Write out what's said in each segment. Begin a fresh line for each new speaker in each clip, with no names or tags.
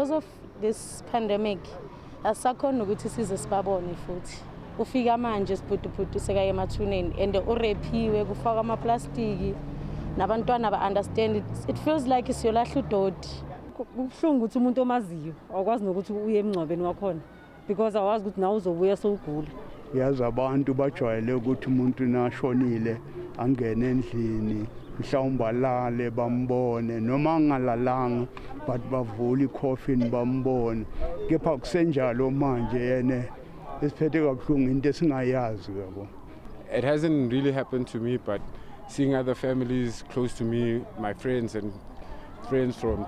because of this pandemic, asakhona ukuthi size sibabone futhi. Ufika manje sibhudu seka emathuneni and urephiwe kufaka amaplastiki nabantwana ba understand it feels like isiyolahla udodi.
Kubuhlungu ukuthi umuntu omaziyo awukwazi nokuthi uye emngcwabeni wakhona because awazi ukuthi nawe uzobuya sowugula.
Yazi abantu bajwayele ukuthi umuntu nashonile angene endlini mhlawumbe alale bambone noma angalalanga but bavula icoffin bambone kepha kusenjalo manje yena esiphethe kabuhlungu into esingayazi yabo.
It hasn't really happened to me, but seeing other families close to me, my friends and friends from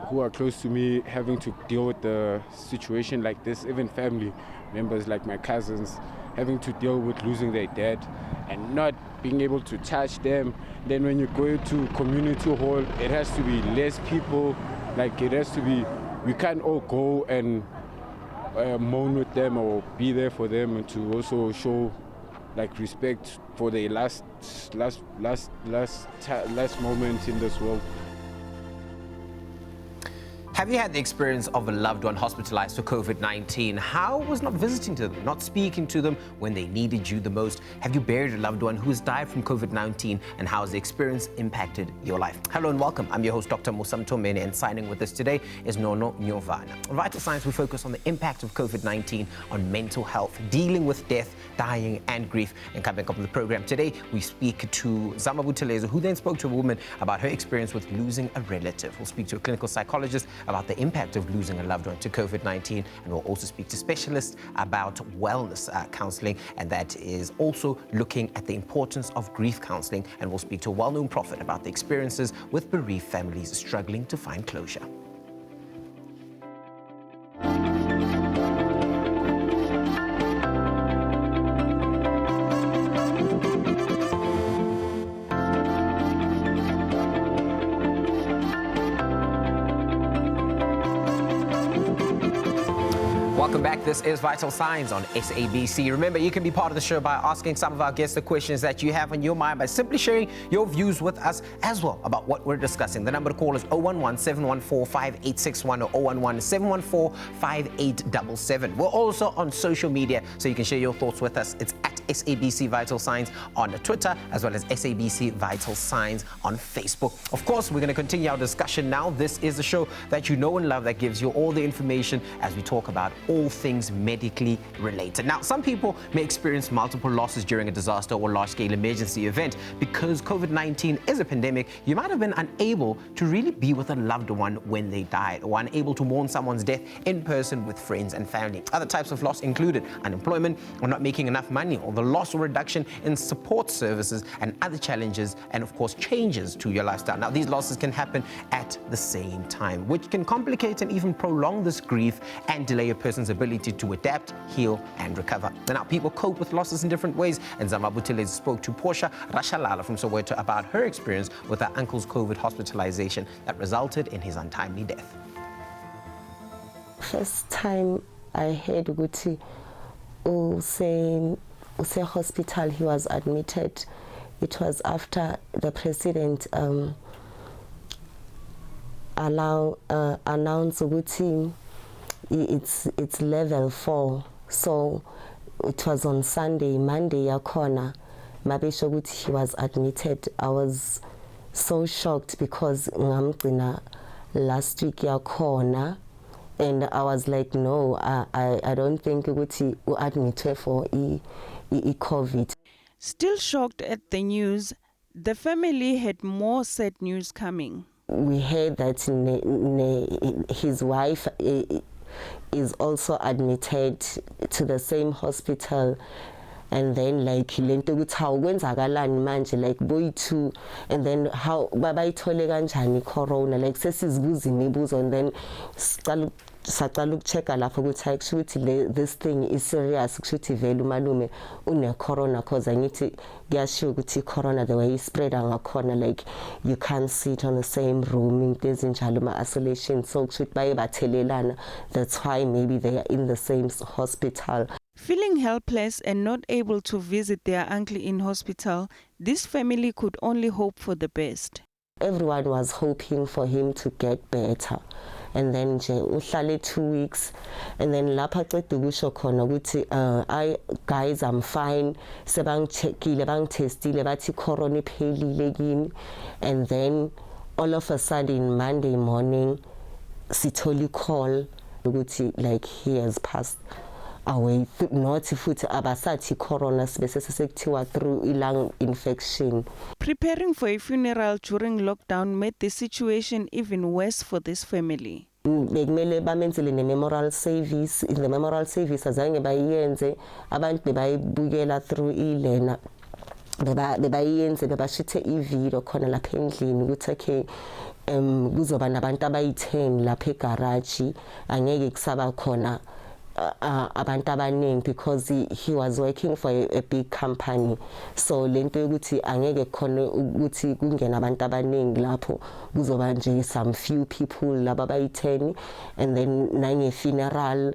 who are close to me having to deal with the situation like this, even family members like my cousins having to deal with losing their dad and not being able to touch them. Then when you go to community hall, it has to be less people, like it has to be, we can't all go and mourn with them or be there for them, and to also show like respect for their last moments in this world.
Have you had the experience of a loved one hospitalized for COVID-19? How was not visiting to them, not speaking to them when they needed you the most? Have you buried a loved one who has died from COVID-19, and how has the experience impacted your life? Hello and welcome. I'm your host, Dr. Musam Tomene, and signing with us today is Nono Nyovana. On Vital Signs, we focus on the impact of COVID-19 on mental health, dealing with death, dying, and grief. And coming up on the program today, we speak to Zama Buthelezi, who then spoke to a woman about her experience with losing a relative. We'll speak to a clinical psychologist about the impact of losing a loved one to COVID-19, and we'll also speak to specialists about wellness counseling, and that is also looking at the importance of grief counseling, and we'll speak to a well-known prophet about the experiences with bereaved families struggling to find closure. Welcome back. This is Vital Signs on SABC. Remember, you can be part of the show by asking some of our guests the questions that you have on your mind, by simply sharing your views with us as well about what we're discussing. The number to call is 011-714-5861 or 011-714-5877. We're also on social media, so you can share your thoughts with us. It's at SABC Vital Signs on Twitter, as well as SABC Vital Signs on Facebook. Of course, we're going to continue our discussion now. This is the show that you know and love, that gives you all the information as we talk about all things medically related. Now, some people may experience multiple losses during a disaster or large-scale emergency event. Because COVID-19 is a pandemic, you might have been unable to really be with a loved one when they died, or unable to mourn someone's death in person with friends and family. Other types of loss included unemployment, or not making enough money, or the loss or reduction in support services, and other challenges, and of course changes to your lifestyle. Now, these losses can happen at the same time, which can complicate and even prolong this grief and delay a person's ability to adapt, heal, and recover. Now, people cope with losses in different ways, and Zama Buthelezi spoke to Portia Rashalala from Soweto about her experience with her uncle's COVID hospitalization that resulted in his untimely death.
First time I heard Guti say hospital he was admitted, it was after the president announced Guti it's level 4, so it was on Sunday. Monday yakona mabesho ukuthi he was admitted. I was so shocked because ngamgcina last week yakona, and I was like, no, I don't think ukuthi admitted for COVID.
Still shocked at the news, the family had more sad news coming.
We heard that his wife is also admitted to the same hospital, and then like lento ukuthi how kwenzakalani manje, like boy too, and then how babayithole kanjani corona, like sesizibuza imibuzo, and then saqala ukuchecka lapho ukuthi actually this thing is serious, ukuthi vele umalume une corona, cause angithi kuyashiwo ukuthi corona the way it spread ngakhona, like you can't sit on the same room, into ezinjalo ma isolation, so ukuthi baye bathelelana, that's why maybe they are in the same hospital.
Feeling helpless and not able to visit their uncle in hospital, this family could only hope for the best.
Everyone was hoping for him to get better, and then nje uhlale 2 weeks, and then lapha qeda ukusho khona ukuthi guys I'm fine, sebangicheckile bangitestile bathi corona iphelile kimi, and then all of a sudden Monday morning sitholi call ukuthi like he has passed away, not futhi abasathi corona bese sekuthiwa through lung infection.
Preparing for a funeral during lockdown made the situation even worse for this family.
Bekumele bamenzele ne-memorial service. The memorial service azange bayenze, abantu bebayibukela through ilena, bebayenze bebashithe ivideo khona lapha endlini ukuthi okay kuzoba nabantu abayi-10 lapha egaraji, angeke kusaba khona abantu abaningi because he was working for a big company, so lento yokuthi angeke khona ukuthi kungena abantu abaningi lapho, kuzoba nje some few people laba bayi-10, and then nange funeral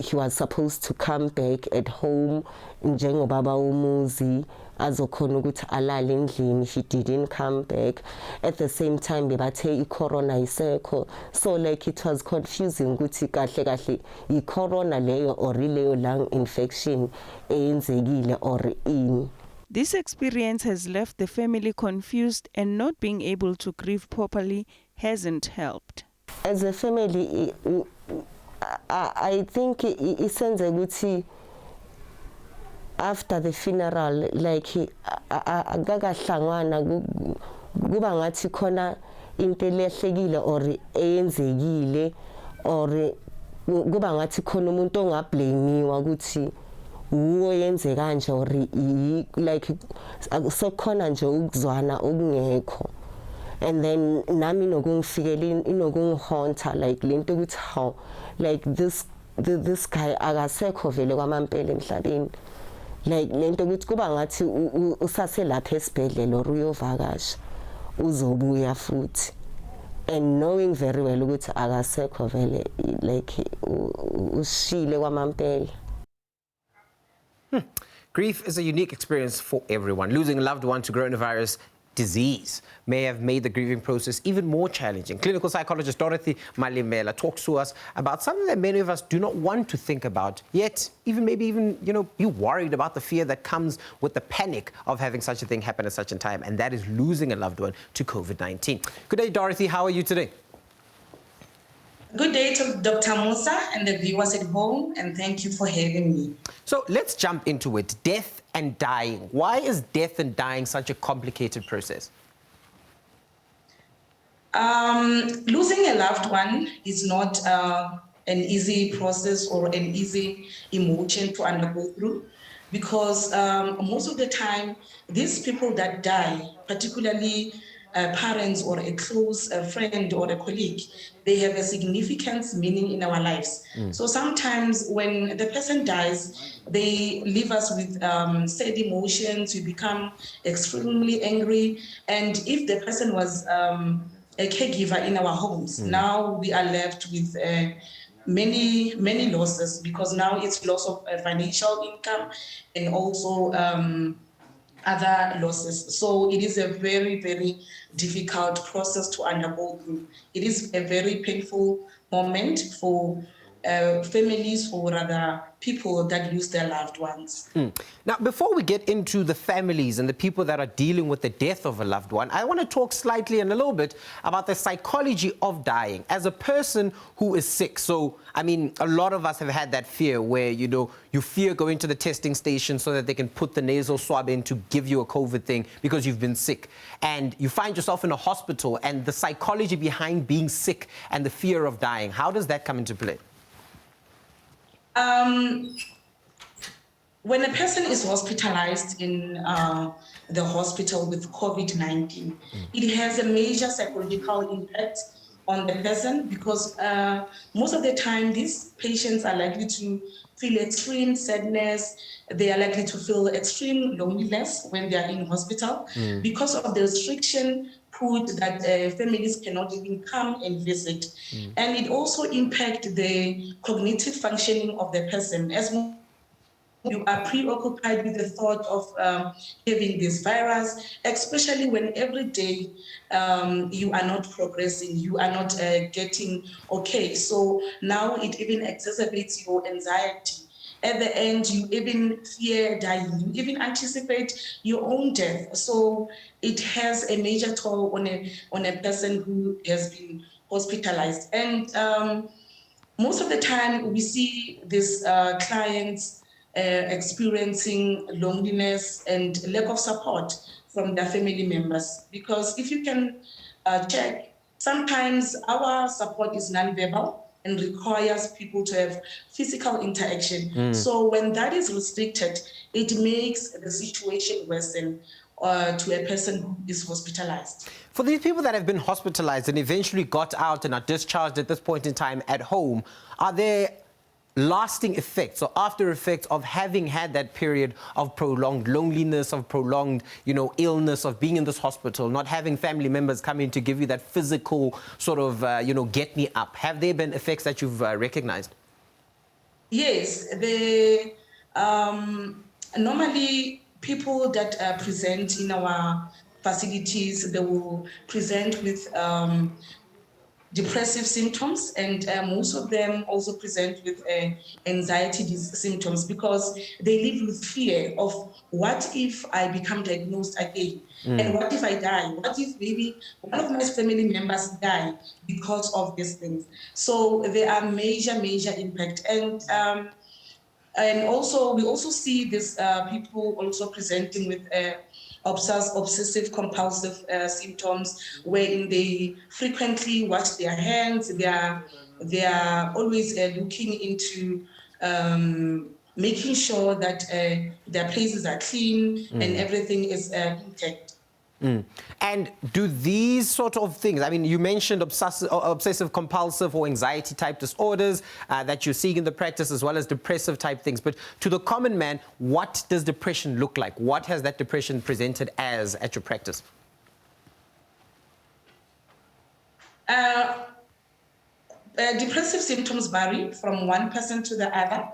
he was supposed to come back at home njengobaba umuzi azokhona ukuthi alale endlini. He didn't come back. At the same time bebathe i-corona isekho, so like it was confusing ukuthi kahle kahle i-corona leyo or leyo lung infection eyenzekile or ini.
This experience has left the family confused, and not being able to grieve properly hasn't helped.
As a family, I think isenze ukuthi after the funeral like akakahlangana kuba ngathi khona into lehlekile or eyenzekile, or kuba ngathi khona umuntu ongablameiwa ukuthi uwo yenze kanje, or like sokhona nje ukuzwana okungekho. And then nami nokungifikela inokungihonta like lento ukuthi how like this guy akasekho vele kwamampela emhlabeni, like lento ukuthi kuba ngathi usase lapha esibhedlela or uyovakasha uzobuya futhi, and knowing very well ukuthi akasekho vele like ushile kwamampela.
Grief is a unique experience for everyone. Losing a loved one to coronavirus disease may have made the grieving process even more challenging. Clinical psychologist Dorothy Malimela talks to us about something that many of us do not want to think about, yet maybe even be worried about the fear that comes with the panic of having such a thing happen at such a time, and that is losing a loved one to COVID-19. Good day, Dorothy. How are you today?
Good day to Dr. Musa and the viewers at home, and thank you for having me.
So let's jump into it. Death and dying. Why is death and dying such a complicated process?
Losing a loved one is not an easy process or an easy emotion to undergo through, because most of the time, these people that die, particularly parents or a close friend or a colleague, they have a significant meaning in our lives. So sometimes when the person dies, they leave us with sad emotions, we become extremely angry. And if the person was a caregiver in our homes, now we are left with many losses, because now it's loss of financial income and also other losses. So it is a very, very difficult process to undergo through. It is a very painful moment for families, or rather people that lose their loved ones.
Now, before we get into the families and the people that are dealing with the death of a loved one, I want to talk slightly and a little bit about the psychology of dying as a person who is sick. So, I mean, a lot of us have had that fear where, you fear going to the testing station so that they can put the nasal swab in to give you a COVID thing because you've been sick. And you find yourself in a hospital, and the psychology behind being sick and the fear of dying, how does that come into play?
When a person is hospitalized in the hospital with COVID-19, it has a major psychological impact on the person, because most of the time these patients are likely to feel extreme sadness. They are likely to feel extreme loneliness when they are in hospital because of the restriction put that families cannot even come and visit. And it also impacts the cognitive functioning of the person. As you are preoccupied with the thought of having this virus, especially when every day you are not progressing, you are not getting okay. So now it even exacerbates your anxiety. At the end, you even fear dying, you even anticipate your own death. So it has a major toll on a person who has been hospitalized. And most of the time, we see these clients experiencing loneliness and lack of support from their family members. Because if you can check, sometimes our support is non-verbal and requires people to have physical interaction. So when that is restricted, it makes the situation worsen to a person who is hospitalized.
For these people that have been hospitalized and eventually got out and are discharged at this point in time at home, are there lasting effects or after effects of having had that period of prolonged loneliness, of prolonged, illness, of being in this hospital, not having family members come in to give you that physical sort of, get me up? Have there been effects that you've recognized?
Yes, normally people that present in our facilities, they will present with depressive symptoms, and most of them also present with anxiety symptoms because they live with fear of what if I become diagnosed again, and what if I die? What if maybe one of my family members die because of these things? So there are major impact, and also we also see these people also presenting with obsessive compulsive symptoms, wherein they frequently wash their hands. They are always looking into making sure that their places are clean and everything is intact.
And do these sort of things, I mean, you mentioned obsessive compulsive or anxiety type disorders that you're seeing in the practice, as well as depressive type things. But to the common man, what does depression look like? What has that depression presented as at your practice?
Depressive symptoms vary from one person to the other,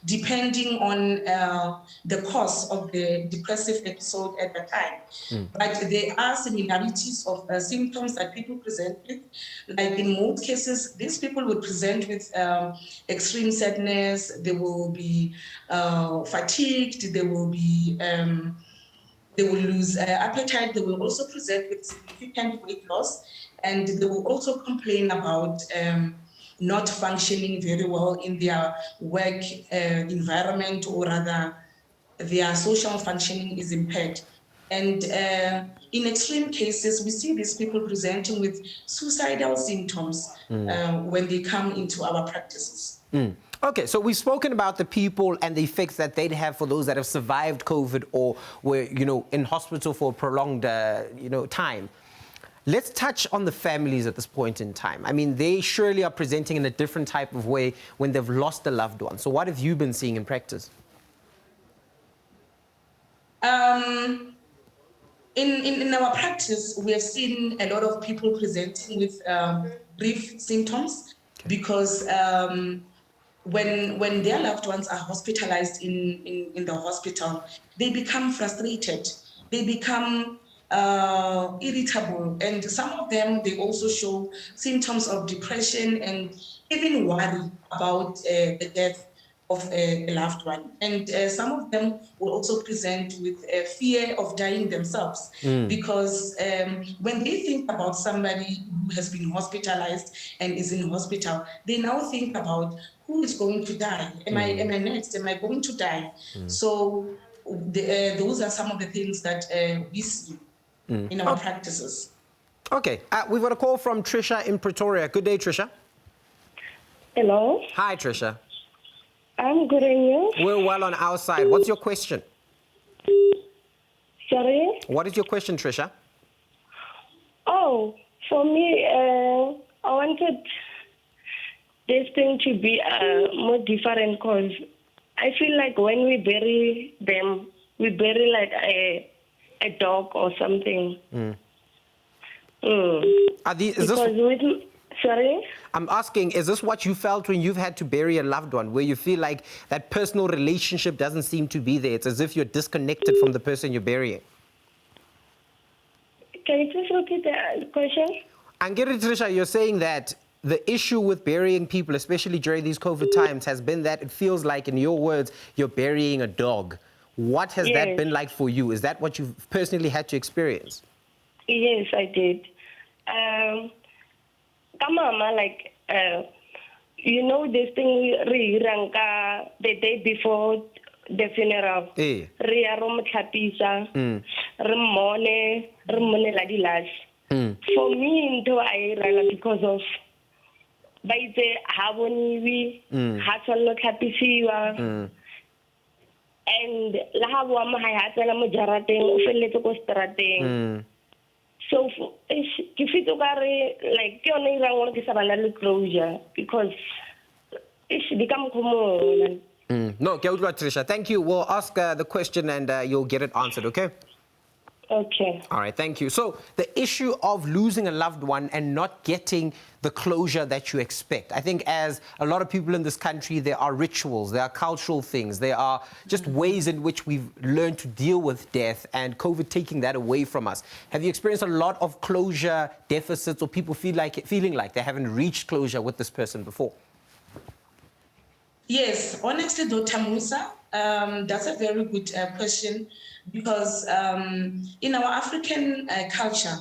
depending on the cause of the depressive episode at the time. But there are similarities of symptoms that people present with. Like in most cases, these people will present with extreme sadness, they will be fatigued, they will lose appetite, they will also present with significant weight loss, and they will also complain about not functioning very well in their work environment, or rather their social functioning is impaired. And in extreme cases, we see these people presenting with suicidal symptoms when they come into our practices.
Okay, so we've spoken about the people and the effects that they'd have for those that have survived COVID or were, in hospital for a prolonged, time. Let's touch on the families at this point in time. I mean, they surely are presenting in a different type of way when they've lost a loved one. So what have you been seeing in practice?
In our practice, we have seen a lot of people presenting with grief symptoms because when their loved ones are hospitalized in the hospital, they become frustrated. They become irritable, and some of them, they also show symptoms of depression and even worry about the death of a loved one. And some of them will also present with a fear of dying themselves because when they think about somebody who has been hospitalized and is in hospital, they now think about who is going to die. Am I next? Am I going to die? So those are some of the things that we see in our practices.
Okay, we've got a call from Trisha in Pretoria. Good day, Trisha.
Hello.
Hi, Trisha.
I'm good, and you?
We're well on our side. What's your question?
Sorry?
What is your question, Trisha?
Oh, for me, I wanted this thing to be more different because I feel like when we bury them, we bury like a dog or something.
Are these, is
because
this...
Sorry?
I'm asking, is this what you felt when you've had to bury a loved one, where you feel like that personal relationship doesn't seem to be there? It's as if you're disconnected from the person you're burying.
Can you please repeat the question?
And Trisha, you're saying that the issue with burying people, especially during these COVID times, has been that it feels like, in your words, you're burying a dog. What has that been like for you? Is that what you've personally had to experience?
Yes, I did. Mama, like, you know this thing, the day before the funeral. Re aromatlapisa, remone la di lash. For me, into I because of by the haboniwi, hatalo tlapisiwa. And la ha bua ma ha tsela mo jarateng o felletse ko strateng. So ke fito ka re like ke yone irang gore ke sa bana le closure because di ka mokhomo.
No, ke utlwa Trisha. Thank you. We'll ask the question and you'll get it answered, okay?
Okay.
All right, thank you. So the issue of losing a loved one and not getting the closure that you expect. I think as a lot of people in this country, there are rituals, there are cultural things, there are just ways in which we've learned to deal with death, and COVID taking that away from us. Have you experienced a lot of closure deficits, or people feeling like they haven't reached closure with this person before?
Yes, honestly, Dr. Musa, that's a very good question, because in our African culture,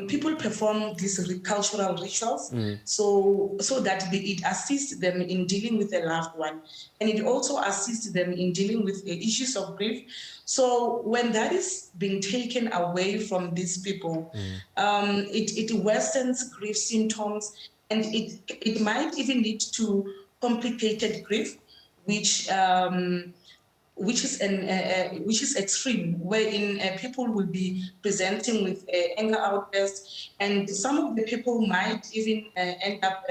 people perform these cultural rituals so that it assists them in dealing with a loved one, and it also assists them in dealing with issues of grief. So when that is being taken away from these people, it worsens grief symptoms, and it might even lead to complicated grief, which is extreme, wherein people will be presenting with anger outbursts, and some of the people might even end up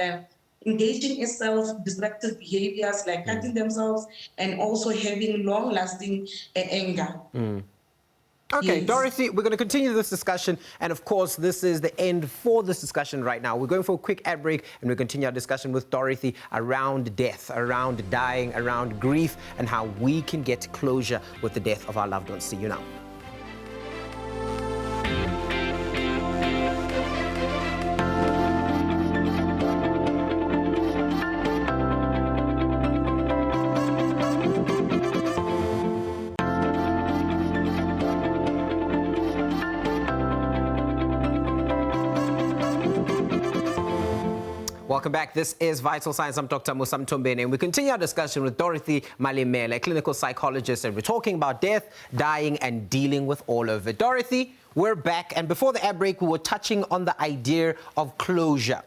engaging in self-destructive behaviors like cutting themselves and also having long-lasting anger.
Okay,
Yes.
Dorothy, we're going to continue this discussion, and of course, this is the end for this discussion right now. We're going for a quick ad break, and we'll continue our discussion with Dorothy around death, around dying, around grief, and how we can get closure with the death of our loved ones. See you now. Welcome back. This is Vital Science. I'm Dr. Musa Mtombeni, and we continue our discussion with Dorothy Malimela, a clinical psychologist, and we're talking about death, dying, and dealing with all of it. Dorothy, we're back, and before the ad break, we were touching on the idea of closure.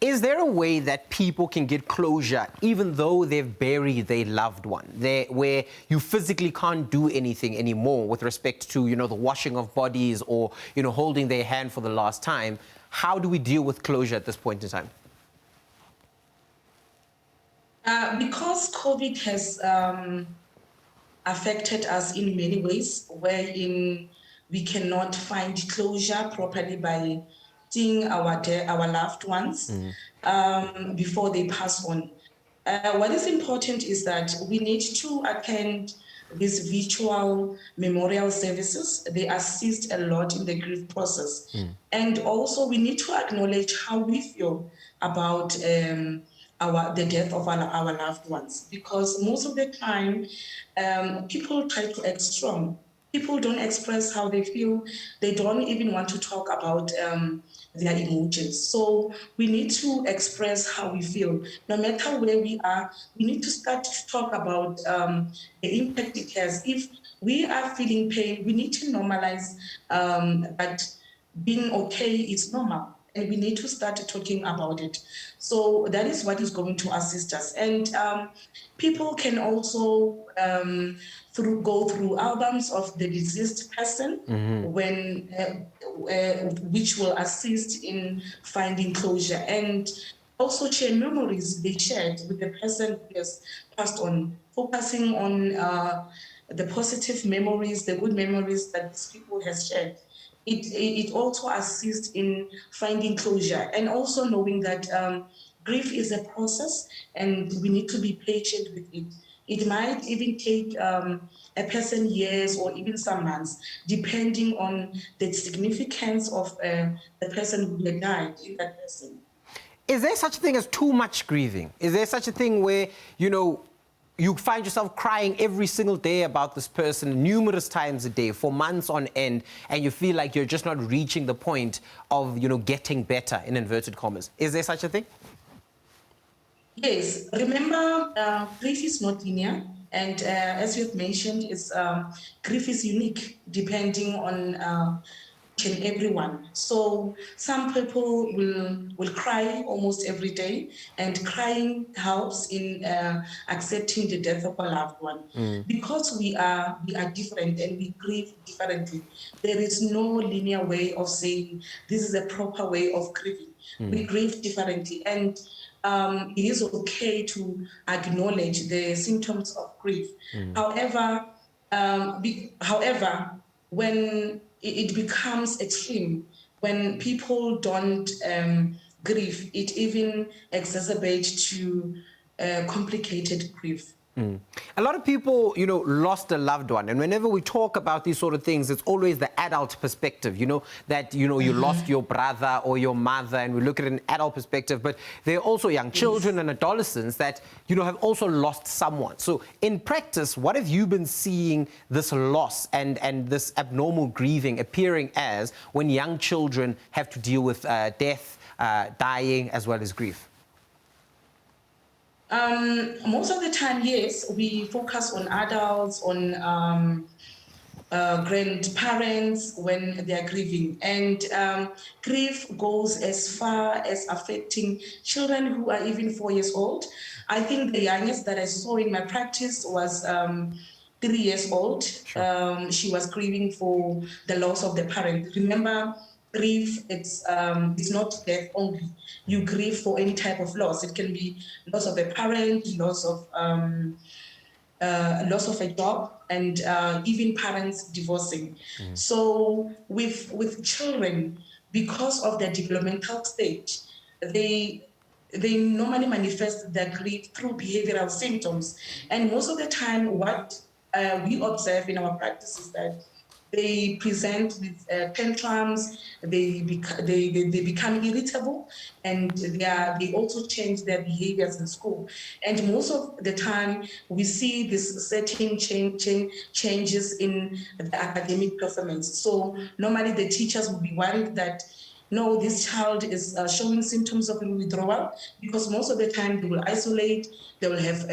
Is there a way that people can get closure even though they've buried their loved one, where you physically can't do anything anymore with respect to, the washing of bodies or, holding their hand for the last time? How do we deal with closure at this point in time?
Because COVID has affected us in many ways, wherein we cannot find closure properly by seeing our loved ones before they pass on. What is important is that we need to attend these virtual memorial services. They assist a lot in the grief process. And also we need to acknowledge how we feel about the death of our loved ones, because most of the time people try to act strong. People don't express how they feel. They don't even want to talk about their emotions. So we need to express how we feel. No matter where we are, we need to start to talk about the impact it has. If we are feeling pain, we need to normalize that being okay is normal, and we need to start talking about it. So that is what is going to assist us. And people can also go through albums of the deceased person, which will assist in finding closure, and also share memories they shared with the person who has passed on, focusing on the positive memories, the good memories that these people have shared. it also assists in finding closure, and also knowing that grief is a process and we need to be patient with it. It might even take a person years or even some months, depending on the significance of the person who had died in that person.
Is there such a thing as too much grieving? Is there such a thing where, you know, you find yourself crying every single day about this person numerous times a day for months on end, and you feel like you're just not reaching the point of, you know, getting better, in inverted commas? Is there such a thing?
Yes, remember, grief is not linear, and as you've mentioned, grief is unique depending on each and everyone. So some people will cry almost every day, and crying helps in accepting the death of a loved one. Because we are different and we grieve differently. There is no linear way of saying this is a proper way of grieving. We grieve differently, and it is okay to acknowledge the symptoms of grief. However, when it becomes extreme, when people don't grieve, it even exacerbates to complicated grief.
A lot of people, you know, lost a loved one. And whenever we talk about these sort of things, it's always the adult perspective, you know, that, you know, you lost your brother or your mother, and we look at an adult perspective. But there are also young children and adolescents that, you know, have also lost someone. So in practice, what have you been seeing this loss and this abnormal grieving appearing as when young children have to deal with death, dying, as well as grief?
Most of the time, yes, we focus on adults, on grandparents when they are grieving. And grief goes as far as affecting children who are even 4 years old. I think the youngest that I saw in my practice was 3 years old. Sure. She was grieving for the loss of the parent. Remember, grief, it's not death only. You grieve for any type of loss. It can be loss of a parent, loss of a job, and even parents divorcing. So with children, because of their developmental stage, they normally manifest their grief through behavioral symptoms. And most of the time, what we observe in our practice is that they present with tantrums, they become irritable, and they also change their behaviors in school. And most of the time, we see this certain changes in the academic performance. So normally the teachers will be worried that, no, this child is showing symptoms of withdrawal, because most of the time they will isolate, they will have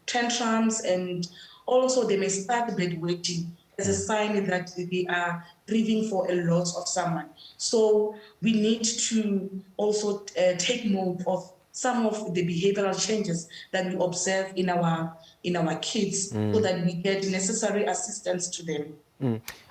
tantrums, and also they may start bedwetting as a sign that they are grieving for a loss of someone. So we need to also take note of some of the behavioral changes that we observe in our kids, so that we get necessary assistance to them.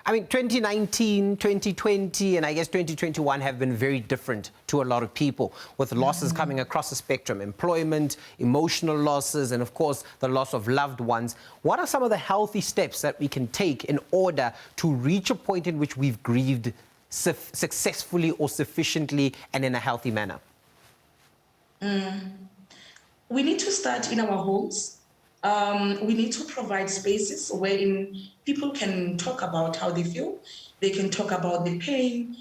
I mean, 2019, 2020, and I guess 2021 have been very different to a lot of people, with losses coming across the spectrum: employment, emotional losses, and of course, the loss of loved ones. What are some of the healthy steps that we can take in order to reach a point in which we've grieved successfully or sufficiently and in a healthy manner?
We need to start in our homes. We need to provide spaces wherein people can talk about how they feel. They can talk about the pain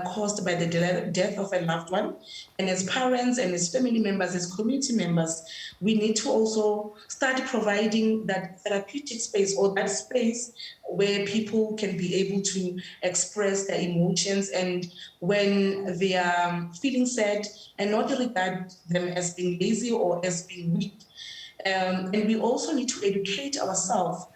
caused by the death of a loved one. And as parents and as family members, as community members, we need to also start providing that therapeutic space, or that space where people can be able to express their emotions, and when they are feeling sad, and not regard them as being lazy or as being weak. And we also need to educate ourselves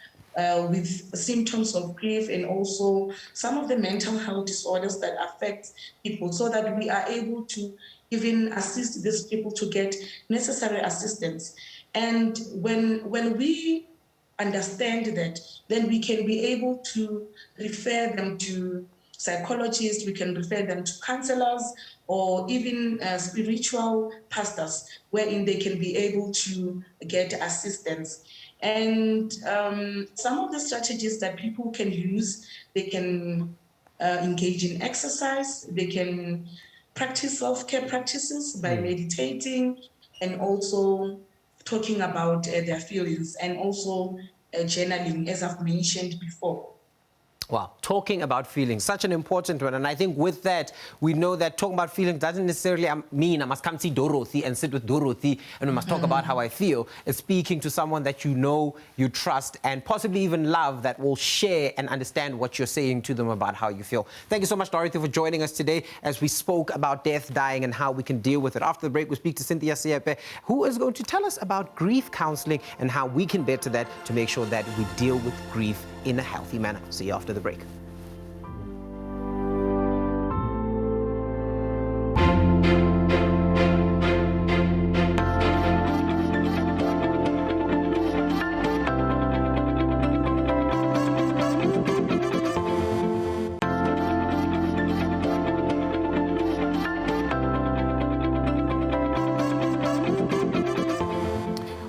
with symptoms of grief, and also some of the mental health disorders that affect people, so that we are able to even assist these people to get necessary assistance. And when we understand that, then we can be able to refer them to psychologists, we can refer them to counselors, or even spiritual pastors, wherein they can be able to get assistance. And some of the strategies that people can use, they can engage in exercise. They can practice self-care practices by meditating and also talking about their feelings, and also journaling, as I've mentioned before.
Wow, talking about feelings, such an important one. And I think with that, we know that talking about feelings doesn't necessarily mean I must come see Dorothy and sit with Dorothy and we must talk about how I feel. It's speaking to someone that you know, you trust, and possibly even love, that will share and understand what you're saying to them about how you feel. Thank you so much, Dorothy, for joining us today as we spoke about death, dying, and how we can deal with it. After the break, we speak to Cynthia Siepe, who is going to tell us about grief counseling and how we can better that to make sure that we deal with grief in a healthy manner. See you after the break.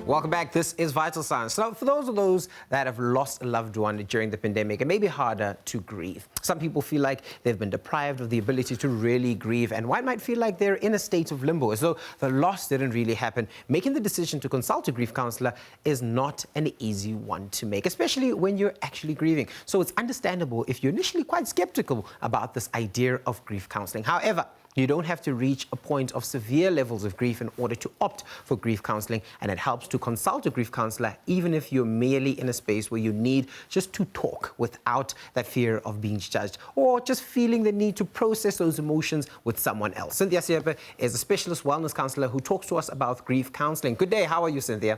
Welcome back. This is Vital Signs. So for those that have lost a loved one during the pandemic, it may be harder to grieve. Some people feel like they've been deprived of the ability to really grieve, and one might feel like they're in a state of limbo, as though the loss didn't really happen. Making the decision to consult a grief counselor is not an easy one to make, especially when you're actually grieving. So it's understandable if you're initially quite skeptical about this idea of grief counseling. However, you don't have to reach a point of severe levels of grief in order to opt for grief counseling, and it helps to consult a grief counselor even if you're merely in a space where you need just to talk without that fear of being judged, or just feeling the need to process those emotions with someone else. Cynthia Siepe is a specialist wellness counselor who talks to us about grief counseling. Good day. How are you, Cynthia?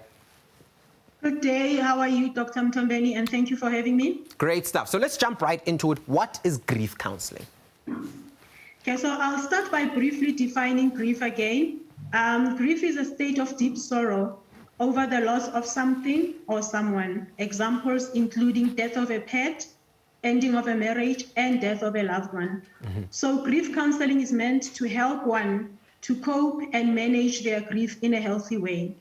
Good day. How are you, Dr. Mtombeni? And thank you for having me.
Great stuff. So let's jump right into it. What is grief counseling?
Okay, so I'll start by briefly defining grief again. Grief is a state of deep sorrow over the loss of something or someone. Examples including death of a pet, ending of a marriage, and death of a loved one. So grief counseling is meant to help one to cope and manage their grief in a healthy way.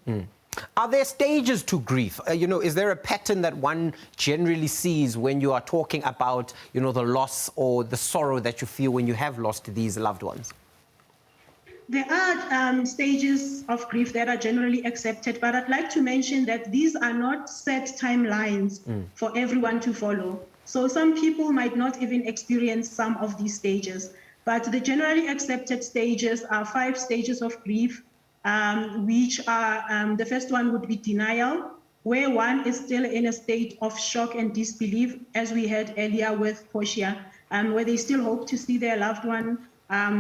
Are there stages to grief? Is there a pattern that one generally sees when you are talking about, the loss or the sorrow that you feel when you have lost these loved ones?
There are stages of grief that are generally accepted, but I'd like to mention that these are not set timelines for everyone to follow. So some people might not even experience some of these stages, but the generally accepted stages are 5 stages of grief, which are, the first one would be denial, where one is still in a state of shock and disbelief, as we had earlier with Portia, where they still hope to see their loved one.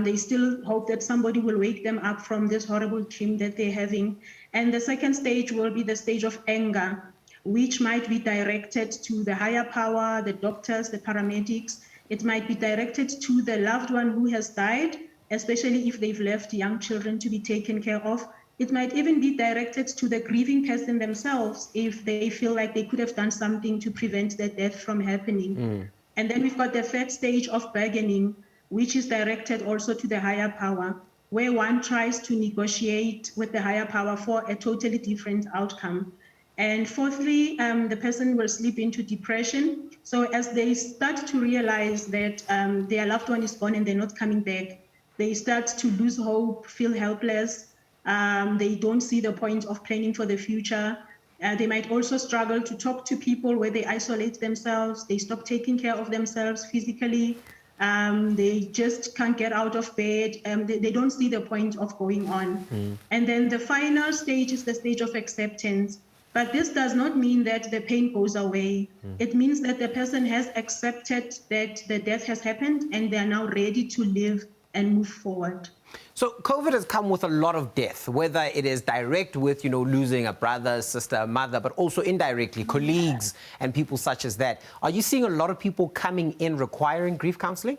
They still hope that somebody will wake them up from this horrible dream that they're having. And the second stage will be the stage of anger, which might be directed to the higher power, the doctors, the paramedics. It might be directed to the loved one who has died, especially if they've left young children to be taken care of. It might even be directed to the grieving person themselves if they feel like they could have done something to prevent their death from happening. And then we've got the third stage of bargaining, which is directed also to the higher power, where one tries to negotiate with the higher power for a totally different outcome. And fourthly, the person will slip into depression. So as they start to realize that their loved one is gone and they're not coming back, they start to lose hope, feel helpless. They don't see the point of planning for the future. They might also struggle to talk to people, where they isolate themselves. They stop taking care of themselves physically. They just can't get out of bed. They don't see the point of going on. And then the final stage is the stage of acceptance. But this does not mean that the pain goes away. It means that the person has accepted that the death has happened and they are now ready to live and move forward.
So COVID has come with a lot of death, whether it is direct with, losing a brother, sister, a mother, but also indirectly, colleagues and people such as that. Are you seeing a lot of people coming in requiring grief counseling?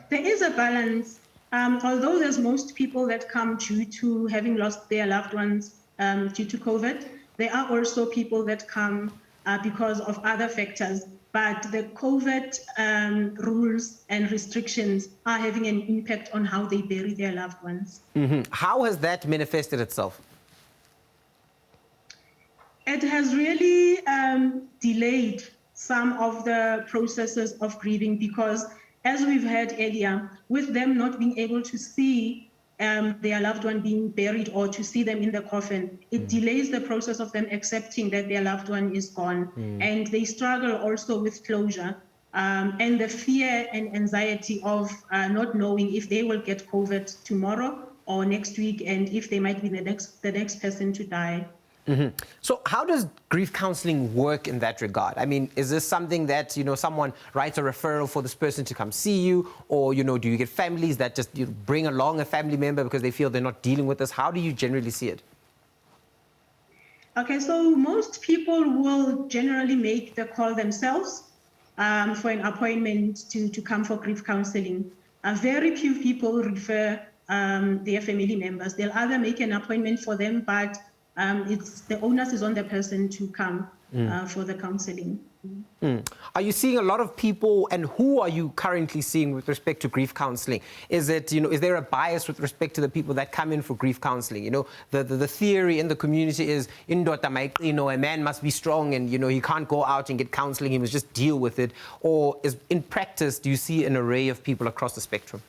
There is a balance. Although there's most people that come due to having lost their loved ones due to COVID, there are also people that come because of other factors. But the COVID rules and restrictions are having an impact on how they bury their loved ones.
How has that manifested itself?
It has really delayed some of the processes of grieving, because as we've heard earlier, with them not being able to see their loved one being buried or to see them in the coffin, it delays the process of them accepting that their loved one is gone. And they struggle also with closure and the fear and anxiety of not knowing if they will get COVID tomorrow or next week, and if they might be the next person to die.
So how does grief counseling work in that regard? I mean, is this something that, someone writes a referral for this person to come see you? Or, do you get families that just bring along a family member because they feel they're not dealing with this? How do you generally see it?
Okay, so most people will generally make the call themselves for an appointment to come for grief counseling. Very few people refer their family members. They'll either make an appointment for them, but it's the onus is on the person to come for the counseling.
Are you seeing a lot of people, and who are you currently seeing with respect to grief counseling? Is it, is there a bias with respect to the people that come in for grief counseling? The theory in the community is, a man must be strong and, he can't go out and get counseling, he must just deal with it. Or in practice, do you see an array of people across the spectrum?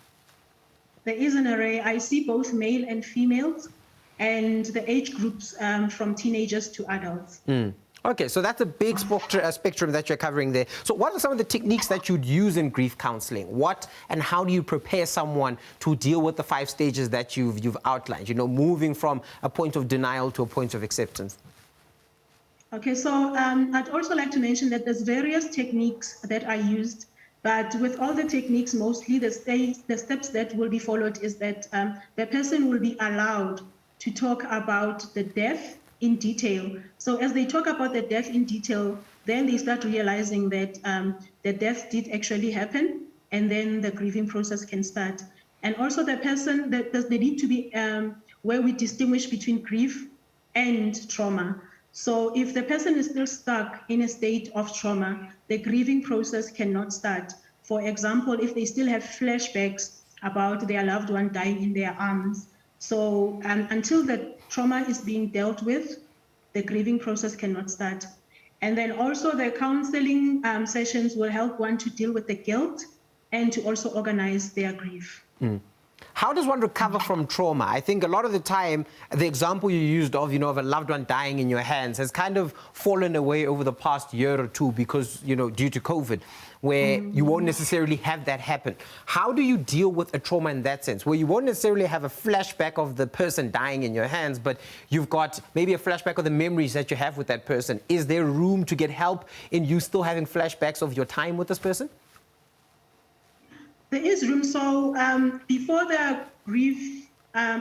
There is an array. I see both male and females, and the age groups from teenagers to adults.
Okay, so that's a big spectrum that you're covering there. So what are some of the techniques that you'd use in grief counseling? What and how do you prepare someone to deal with the 5 stages that you've outlined, moving from a point of denial to a point of acceptance?
Okay, so I'd also like to mention that there's various techniques that are used, but with all the techniques, mostly the steps that will be followed is that the person will be allowed to talk about the death in detail. So as they talk about the death in detail, then they start realizing that the death did actually happen, and then the grieving process can start. And also the person, there need to be where we distinguish between grief and trauma. So if the person is still stuck in a state of trauma, the grieving process cannot start. For example, if they still have flashbacks about their loved one dying in their arms. So until the trauma is being dealt with, the grieving process cannot start. And then also the counseling sessions will help one to deal with the guilt and to also organize their grief.
How does one recover from trauma? I think a lot of the time, the example you used of, of a loved one dying in your hands has kind of fallen away over the past year or two because, due to COVID, where you won't necessarily have that happen. How do you deal with a trauma in that sense, where you won't necessarily have a flashback of the person dying in your hands, but you've got maybe a flashback of the memories that you have with that person? Is there room to get help in you still having flashbacks of your time with this person?
There is room. So before the grief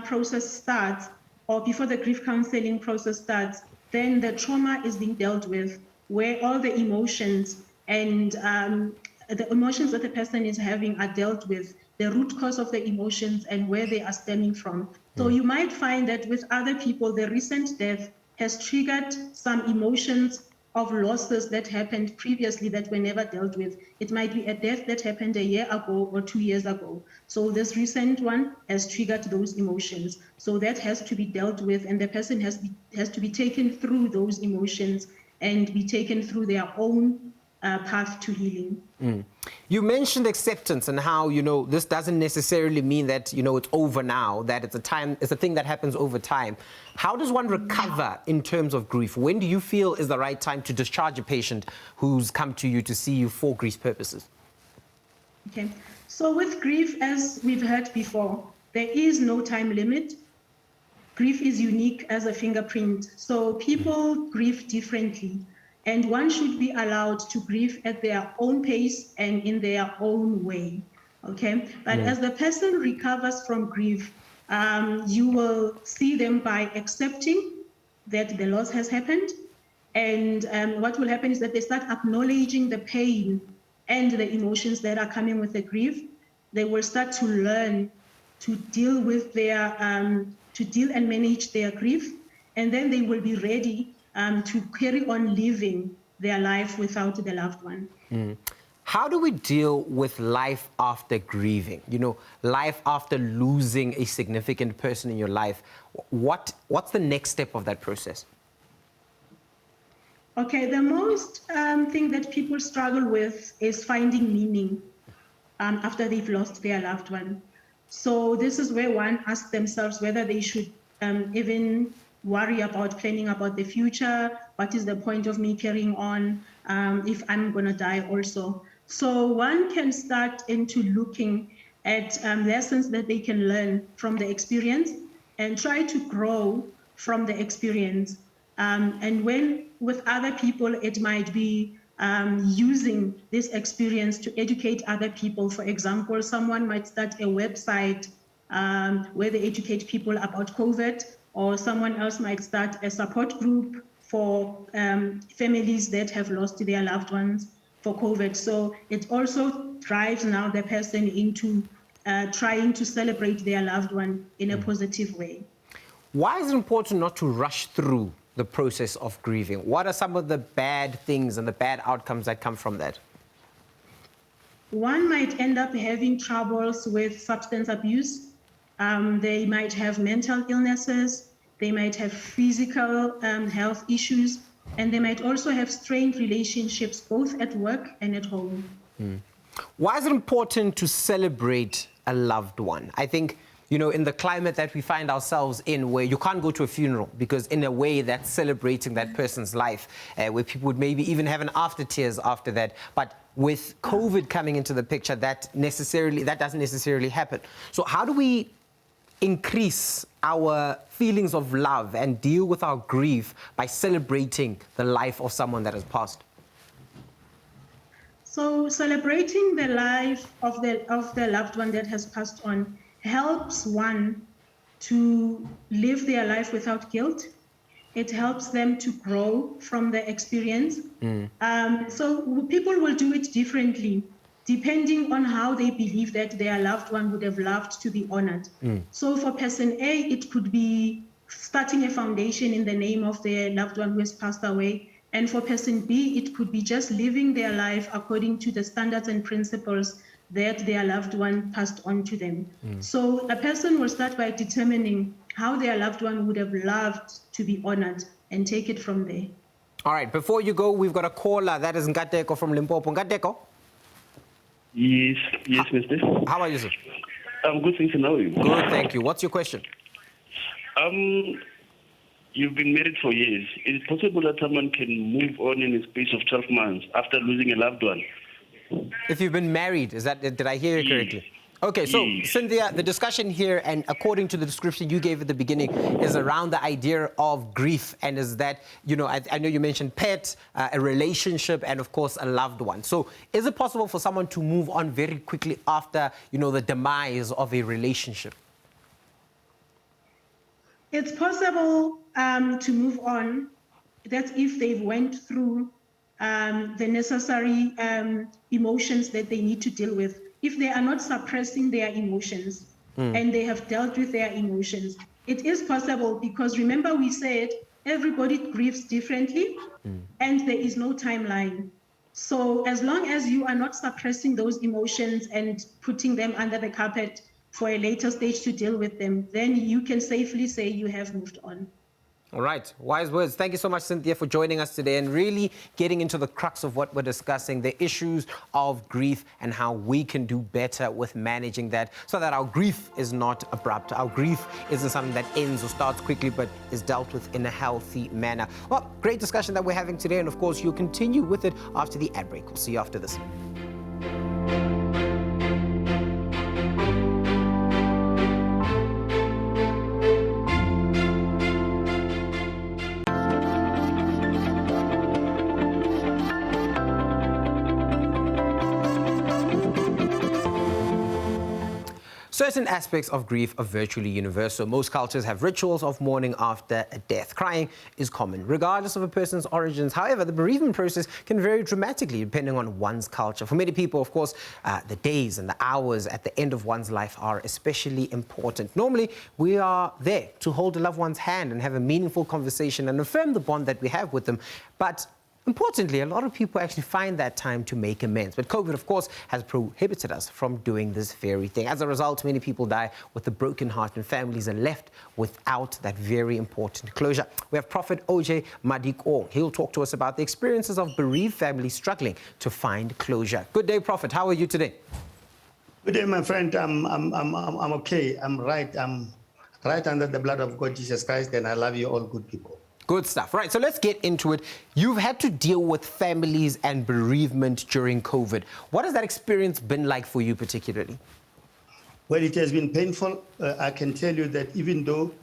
process starts, or before the grief counseling process starts, then the trauma is being dealt with, where all the emotions and the emotions that the person is having are dealt with, the root cause of the emotions and where they are stemming from. So you might find that with other people, the recent death has triggered some emotions of losses that happened previously that were never dealt with. It might be a death that happened a year ago or 2 years ago. So this recent one has triggered those emotions. So that has to be dealt with, and the person has to be taken through those emotions and be taken through their own path to healing.
You mentioned acceptance and how, this doesn't necessarily mean that, it's over now, that it's a thing that happens over time. How does one recover in terms of grief? When do you feel is the right time to discharge a patient who's come to you to see you for grief purposes?
Okay, so with grief, as we've heard before, there is no time limit. Grief is unique as a fingerprint. So people grieve differently. And one should be allowed to grieve at their own pace and in their own way, okay? But as the person recovers from grief, you will see them by accepting that the loss has happened. And what will happen is that they start acknowledging the pain and the emotions that are coming with the grief. They will start to learn to deal with their, to deal and manage their grief. And then they will be ready to carry on living their life without the loved one.
How do we deal with life after grieving? Life after losing a significant person in your life. What's the next step of that process?
Okay, the most thing that people struggle with is finding meaning after they've lost their loved one. So this is where one asks themselves whether they should even worry about planning about the future. What is the point of me carrying on if I'm going to die also? So one can start into looking at lessons that they can learn from the experience and try to grow from the experience. And when with other people, it might be using this experience to educate other people. For example, someone might start a website where they educate people about COVID, or someone else might start a support group for families that have lost their loved ones for COVID. So it also drives now the person into trying to celebrate their loved one in a positive way.
Why is it important not to rush through the process of grieving? What are some of the bad things and the bad outcomes that come from that?
One might end up having troubles with substance abuse. They might have mental illnesses. They might have physical health issues. And they might also have strained relationships, both at work and at home.
Why is it important to celebrate a loved one? I think, you know, in the climate that we find ourselves in, where you can't go to a funeral because in a way that's celebrating that person's life, where people would maybe even have an after tears after that. But with COVID coming into the picture, that doesn't necessarily happen. So how do we increase our feelings of love and deal with our grief by celebrating the life of someone that has passed?
So celebrating the life of the loved one that has passed on helps one to live their life without guilt. It helps them to grow from the experience. So people will do it differently, depending on how they believe that their loved one would have loved to be honored. So for person A, it could be starting a foundation in the name of their loved one who has passed away. And for person B, it could be just living their life according to the standards and principles that their loved one passed on to them. So a person will start by determining how their loved one would have loved to be honored and take it from there.
All right, before you go, we've got a caller. That is Ngateko from Limpopo. Ngateko?
Yes, mister.
How are you, sir?
I'm good, thanks, and how are you?
Good, thank you. What's your question?
You've been married for years. Is it possible that someone can move on in a space of 12 months after losing a loved one?
If you've been married, did I hear you correctly? Okay, so Cynthia, the discussion here, and according to the description you gave at the beginning, is around the idea of grief, and is that, you know, I know you mentioned pet, a relationship, and of course a loved one. So is it possible for someone to move on very quickly after, you know, the demise of a relationship?
It's possible to move on. That's if they've went through the necessary emotions that they need to deal with. If they are not suppressing their emotions and they have dealt with their emotions, it is possible, because remember we said everybody grieves differently and there is no timeline. So as long as you are not suppressing those emotions and putting them under the carpet for a later stage to deal with them, then you can safely say you have moved on.
All right, wise words. Thank you so much, Cynthia, for joining us today and really getting into the crux of what we're discussing, the issues of grief and how we can do better with managing that so that our grief is not abrupt. Our grief isn't something that ends or starts quickly, but is dealt with in a healthy manner. Well, great discussion that we're having today, and of course, you'll continue with it after the ad break. We'll see you after this. Certain aspects of grief are virtually universal. Most cultures have rituals of mourning after a death. Crying is common, regardless of a person's origins. However, the bereavement process can vary dramatically depending on one's culture. For many people, of course, the days and the hours at the end of one's life are especially important. Normally, we are there to hold a loved one's hand and have a meaningful conversation and affirm the bond that we have with them. But importantly, a lot of people actually find that time to make amends. But COVID, of course, has prohibited us from doing this very thing. As a result, many people die with a broken heart and families are left without that very important closure. We have Prophet OJ Madiko. He'll talk to us about the experiences of bereaved families struggling to find closure. Good day, Prophet. How are you today?
Good day, my friend. I'm okay. I'm right under the blood of God Jesus Christ, and I love you all, good people.
Good stuff. Right, so let's get into it. You've had to deal with families and bereavement during COVID. What has that experience been like for you particularly?
Well, it has been painful. I can tell you that even though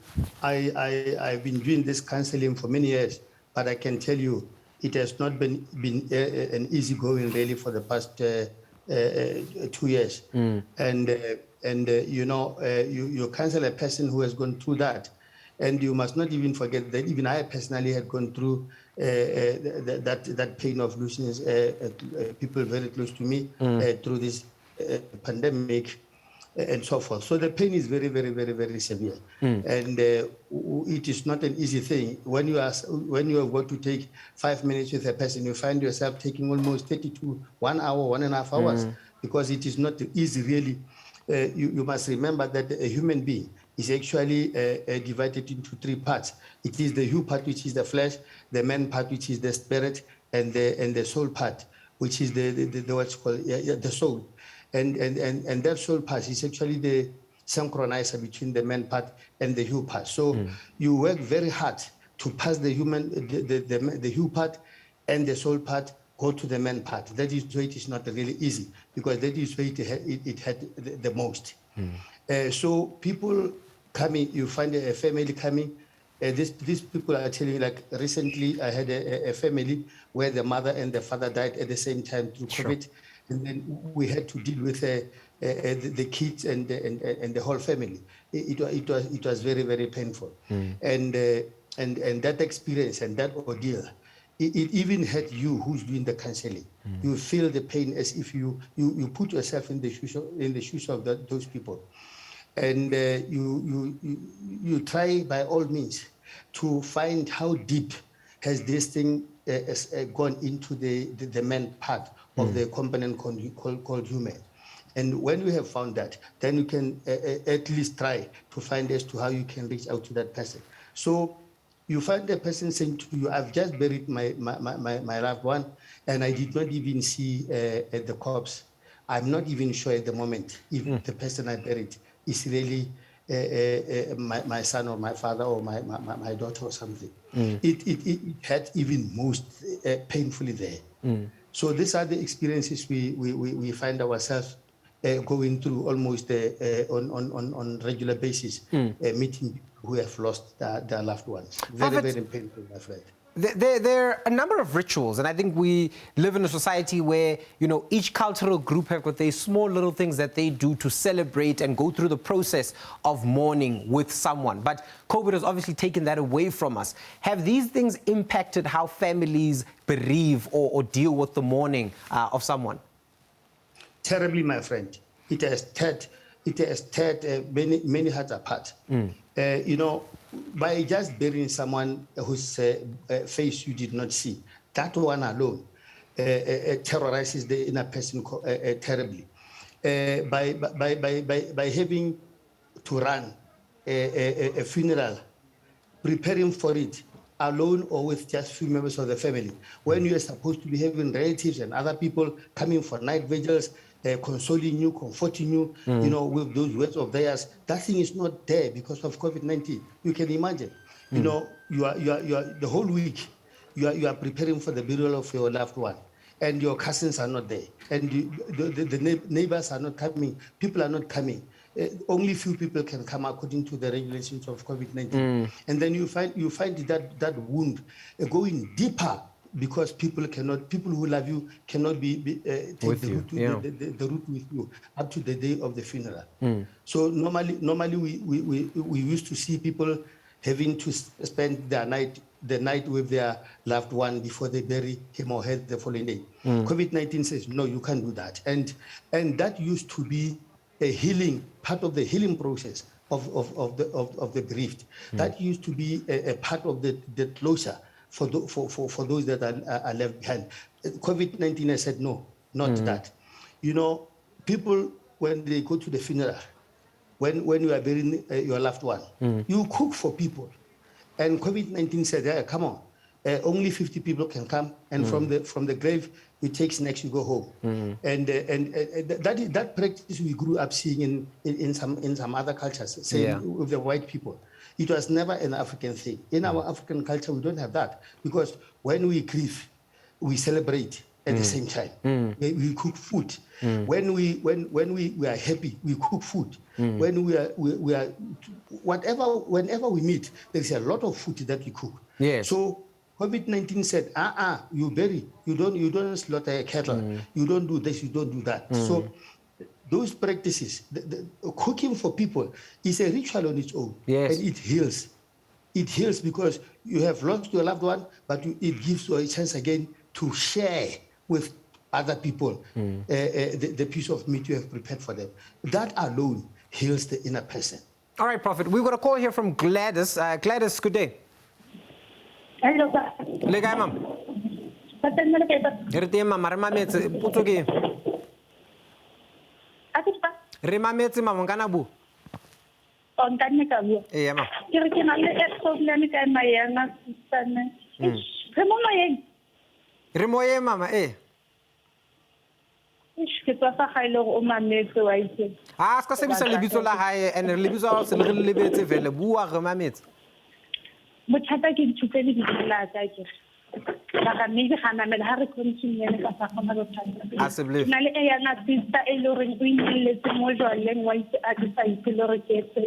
I've been doing this counseling for many years, but I can tell you it has not been an easy going really for the past 2 years. And you know, you counsel a person who has gone through that, and you must not even forget that even I personally had gone through that pain of losing people very close to me through this pandemic and so forth. So the pain is very, very, very, very severe, and it is not an easy thing. When you have got to take 5 minutes with a person, you find yourself taking almost 30 to 1 hour, 1.5 hours, because it is not easy really. You must remember that a human being is actually divided into 3 parts. It is the hue part, which is the flesh, the man part, which is the spirit, and the soul part, which is the what's called the soul. And that soul part is actually the synchronizer between the man part and the hue part. So you work very hard to pass the hue part and the soul part go to the man part. That is why it is not really easy, because that is why it had the most. So people coming, you find a family coming. These people are telling you, like recently I had a family where the mother and the father died at the same time through COVID. And then we had to deal with the kids and the whole family. It was very, very painful. And that experience and that ordeal, it even hurt you who's doing the counseling. You feel the pain as if you put yourself in the shoes of those people. And you try by all means to find how deep has this thing gone into the man part of the component called human. And when you have found that, then you can at least try to find as to how you can reach out to that person. So you find the person saying to you, I've just buried my loved one, and I did not even see the corpse. I'm not even sure at the moment if the person I buried is really my son or my father or my daughter or something. It had even most painfully there. So these are the experiences we find ourselves going through almost on regular basis, meeting people who have lost their loved ones. Very, very painful, my friend.
There are a number of rituals, and I think we live in a society where, you know, each cultural group have got their small little things that they do to celebrate and go through the process of mourning with someone. But COVID has obviously taken that away from us. Have these things impacted how families bereave or deal with the mourning of someone?
Terribly, my friend. It has teared many hearts apart. You know, by just burying someone whose face you did not see, that one alone terrorizes the inner person terribly. By having to run a funeral, preparing for it alone or with just few members of the family, when you are supposed to be having relatives and other people coming for night vigils, consoling you, comforting you, you know, with those words of theirs. That thing is not there because of COVID-19. You can imagine, you know, you are the whole week, you are preparing for the burial of your loved one, and your cousins are not there, and the neighbors are not coming, people are not coming. Only few people can come according to the regulations of COVID-19, and then you find that wound going deeper. Because people who love you cannot take the route with you up to the day of the funeral. So normally we used to see people having to spend the night with their loved one before they bury him or her the following day. COVID-19 says no, you can't do that, and that used to be a healing part of the healing process of the bereaved. That used to be a part of the closure for those that are left behind. COVID-19 has said no, not that. You know, people, when they go to the funeral, when you are burying your loved one, you cook for people. And COVID-19 said, yeah, come on, only 50 people can come, and from the grave, you take snacks, you go home. And that practice we grew up seeing in some other cultures, say with the white people. It was never an African thing. In our African culture, we don't have that, because when we grieve, we celebrate at the same time. We cook food. When we are happy, we cook food. When we are whenever we meet, there's a lot of food that we cook.
Yes.
So COVID-19 said, you bury, you don't slaughter a cattle, you don't do this, you don't do that. So those practices, the cooking for people is a ritual on its own.
Yes.
And it heals. It heals because you have lost your loved one, but it gives you a chance again to share with other people the piece of meat you have prepared for them. That alone heals the inner person.
All right, Prophet. We've got a call here from Gladys. Gladys, good day.
Hello,
Le kae, ma'am? Re teng, ma'am. Re mametse. Potso ke eng? Re mametse, ma'am. Nkana bu. Ee, ma'am. Re moyeng, mama. Eh. Ah, ska sebisa lebitso la hae and lebitso la se le lebetse vele bua re mametse.
Bothata ke ntshutse le ditla tsa ke. Ba mme ga mamela ha re continue ka sa kgona go thata.
A se bele.
Na le ya na sister e le reng o ineletse mo jwaleng wa itse a di sa itse le re ke tse.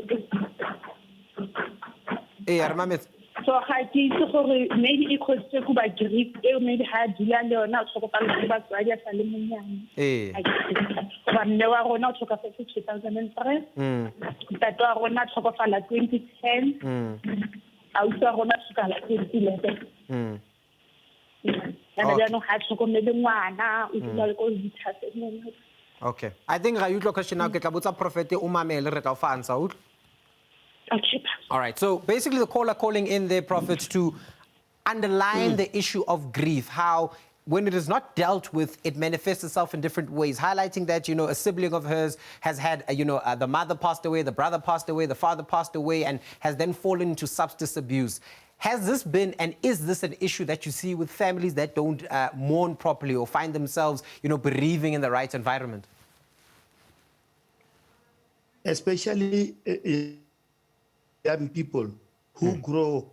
Eh, re mametse.
So ha ke itse gore maybe e khotse go ba grief e maybe ha dula le yona o tlhokofala le batswadi a sa le monyane.
Eh.
Ba mme wa rona o tlhokafetse 2003. Tata wa rona tlhokofala 2010. Ausi wa rona tlhokala 2011.
Okay. I think ga utlo question now ke tla botsa prophet o mamele re tla fa answer utlo.
Okay.
All right. So basically the caller calling in their prophets to underline the issue of grief, how when it is not dealt with, it manifests itself in different ways, highlighting that, you know, a sibling of hers has had, the mother passed away, the brother passed away, the father passed away, and has then fallen into substance abuse. Has this been, and is this an issue that you see with families that don't mourn properly or find themselves, bereaving in the right environment?
Especially young people who grow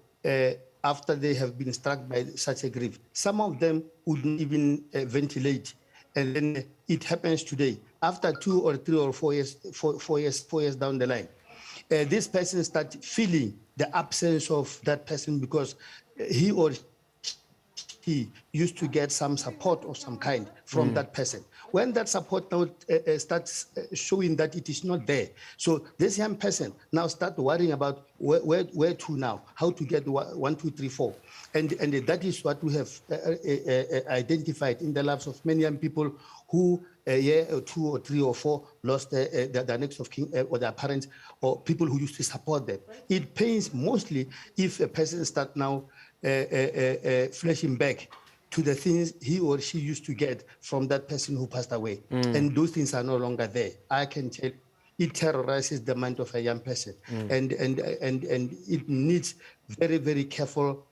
after they have been struck by such a grief. Some of them wouldn't even ventilate. And then it happens today. After 2 or 3 or 4 years, 4 years down the line, this person starts feeling the absence of that person because he or she used to get some support of some kind from that person. When that support now starts showing that it is not there, so this young person now starts worrying about where to now, how to get 1, 2, 3, 4. And that is what we have identified in the lives of many young people who, a year or 2 or 3 or 4, lost the next of kin or their parents or people who used to support them. It pains mostly if a person starts now flashing back to the things he or she used to get from that person who passed away. And those things are no longer there. I can tell it terrorizes the mind of a young person. And it needs very, very careful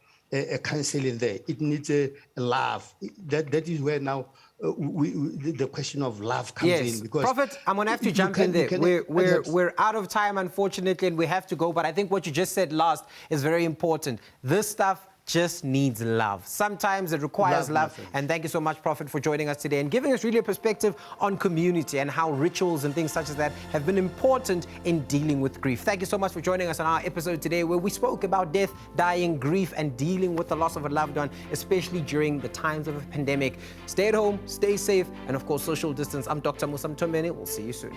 counseling there. It needs a love. That is where now the question of love comes in. Because
Prophet, I'm going to have to jump in there. We're out of time, unfortunately, and we have to go. But I think what you just said last is very important. This stuff just needs love. Sometimes it requires love. And thank you so much, Prophet, for joining us today and giving us really a perspective on community and how rituals and things such as that have been important in dealing with grief. Thank you so much for joining us on our episode today where we spoke about death, dying, grief, and dealing with the loss of a loved one, especially during the times of a pandemic. Stay at home, stay safe, and of course, social distance. I'm Dr. Musa Mtombeni. We'll see you soon.